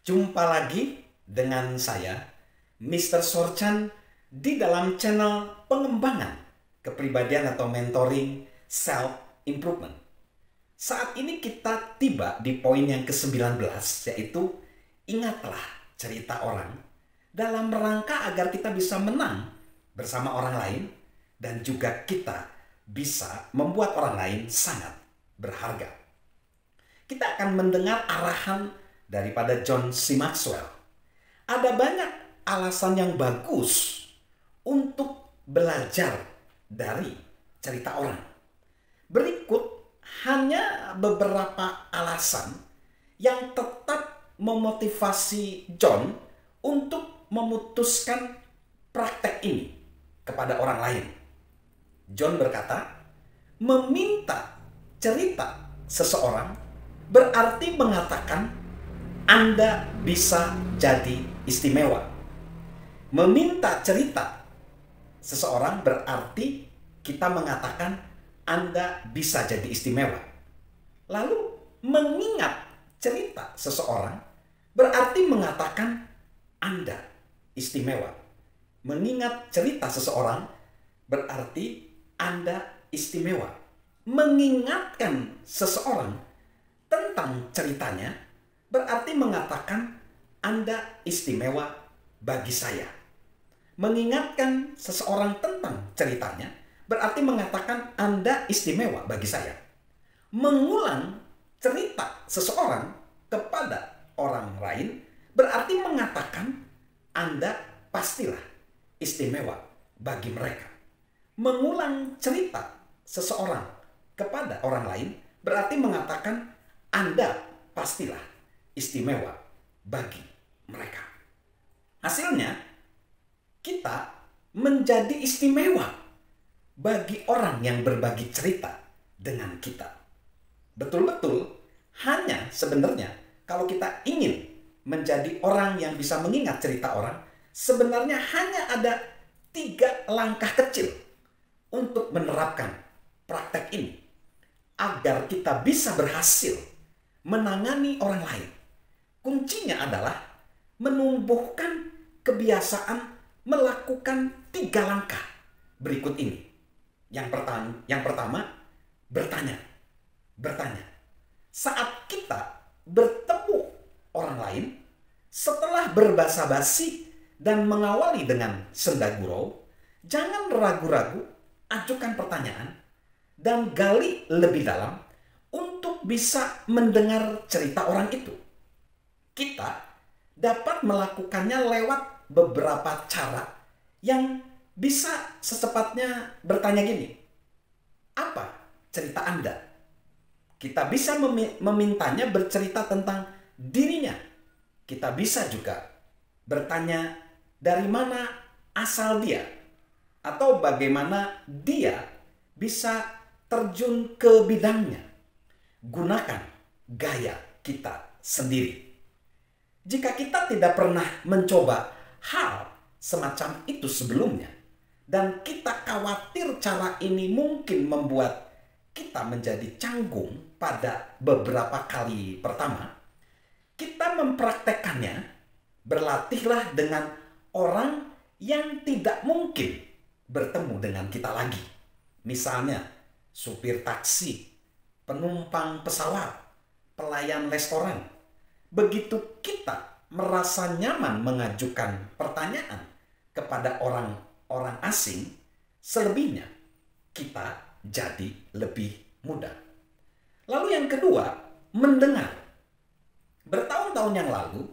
Jumpa lagi dengan saya, Mr. Sorchan, di dalam channel pengembangan kepribadian atau mentoring self-improvement. Saat ini kita tiba di poin yang ke-19, yaitu ingatlah cerita orang dalam rangka agar kita bisa menang bersama orang lain dan juga kita bisa membuat orang lain sangat berharga. Kita akan mendengar arahan daripada John C. Maxwell. Ada banyak alasan yang bagus untuk belajar dari cerita orang. Berikut hanya beberapa alasan yang tetap memotivasi John untuk memutuskan praktek ini kepada orang lain. John berkata, meminta cerita seseorang berarti mengatakan Anda bisa jadi istimewa. Meminta cerita seseorang berarti kita mengatakan Anda bisa jadi istimewa. Lalu mengingat cerita seseorang berarti mengatakan Anda istimewa. Mengingat cerita seseorang berarti Anda istimewa. Mengingatkan seseorang tentang ceritanya berarti mengatakan Anda istimewa bagi saya. Mengingatkan seseorang tentang ceritanya berarti mengatakan Anda istimewa bagi saya. Mengulang cerita seseorang kepada orang lain berarti mengatakan Anda pastilah istimewa bagi mereka. Mengulang cerita seseorang kepada orang lain berarti mengatakan Anda pastilah istimewa bagi mereka. Hasilnya, kita menjadi istimewa bagi orang yang berbagi cerita dengan kita. Betul-betul, hanya sebenarnya kalau kita ingin menjadi orang yang bisa mengingat cerita orang, sebenarnya hanya ada 3 langkah kecil untuk menerapkan praktek ini agar kita bisa berhasil menangani orang lain. Kuncinya adalah menumbuhkan kebiasaan melakukan 3 langkah berikut ini. Yang pertama, bertanya. Saat kita bertemu orang lain, setelah berbasa-basi dan mengawali dengan senda gurau, jangan ragu-ragu, ajukan pertanyaan dan gali lebih dalam untuk bisa mendengar cerita orang itu. Kita dapat melakukannya lewat beberapa cara yang bisa secepatnya bertanya gini, apa cerita Anda? Kita bisa memintanya bercerita tentang dirinya. Kita bisa juga bertanya dari mana asal dia atau bagaimana dia bisa terjun ke bidangnya. Gunakan gaya kita sendiri. Jika kita tidak pernah mencoba hal semacam itu sebelumnya, dan kita khawatir cara ini mungkin membuat kita menjadi canggung pada beberapa kali pertama, kita mempraktekkannya, berlatihlah dengan orang yang tidak mungkin bertemu dengan kita lagi. Misalnya, supir taksi, penumpang pesawat, pelayan restoran. Begitu kita merasa nyaman mengajukan pertanyaan kepada orang asing, selebihnya kita jadi lebih mudah. Lalu yang kedua, mendengar. Bertahun-tahun yang lalu,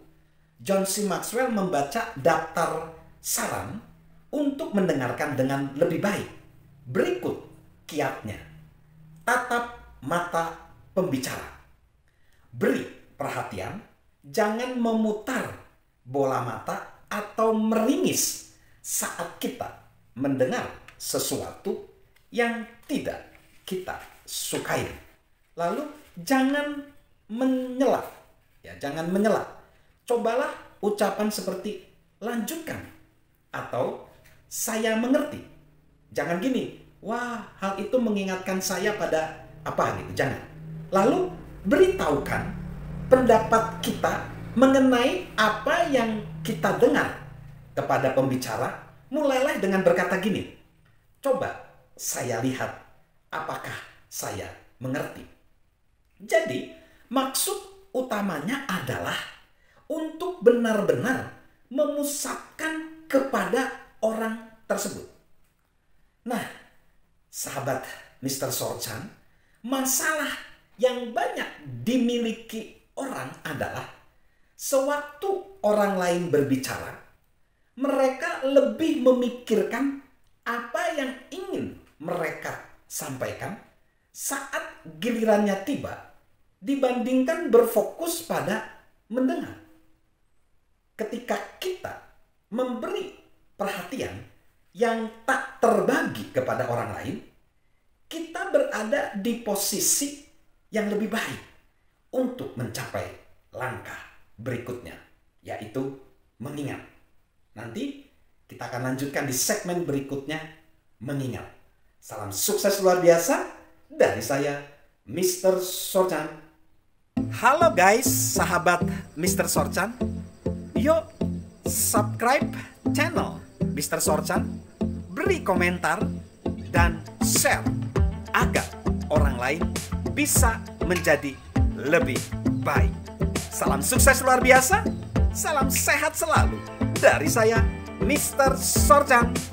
John C. Maxwell membaca daftar saran untuk mendengarkan dengan lebih baik. Berikut kiatnya. Tatap mata pembicara. Beri perhatian, jangan memutar bola mata atau meringis saat kita mendengar sesuatu yang tidak kita sukai. Lalu jangan menyela. Jangan menyela. Cobalah ucapan seperti lanjutkan atau saya mengerti. Jangan gini, wah hal itu mengingatkan saya pada apa gitu, jangan. Lalu beritahukan pendapat kita mengenai apa yang kita dengar kepada pembicara, mulailah dengan berkata gini, coba saya lihat apakah saya mengerti. Jadi, maksud utamanya adalah untuk benar-benar memusatkan kepada orang tersebut. Nah, sahabat Mr. Sorchan, masalah yang banyak dimiliki orang adalah sewaktu orang lain berbicara, mereka lebih memikirkan apa yang ingin mereka sampaikan saat gilirannya tiba dibandingkan berfokus pada mendengar. Ketika kita memberi perhatian yang tak terbagi kepada orang lain, kita berada di posisi yang lebih baik untuk mencapai langkah berikutnya, yaitu mengingat. Nanti kita akan lanjutkan di segmen berikutnya, mengingat. Salam sukses luar biasa dari saya, Mr. Sorchan. Halo guys, sahabat Mr. Sorchan. Yuk subscribe channel Mr. Sorchan, beri komentar, dan share agar orang lain bisa menjadi lebih baik. Salam sukses luar biasa, salam sehat selalu dari saya, Mr. Sorchan.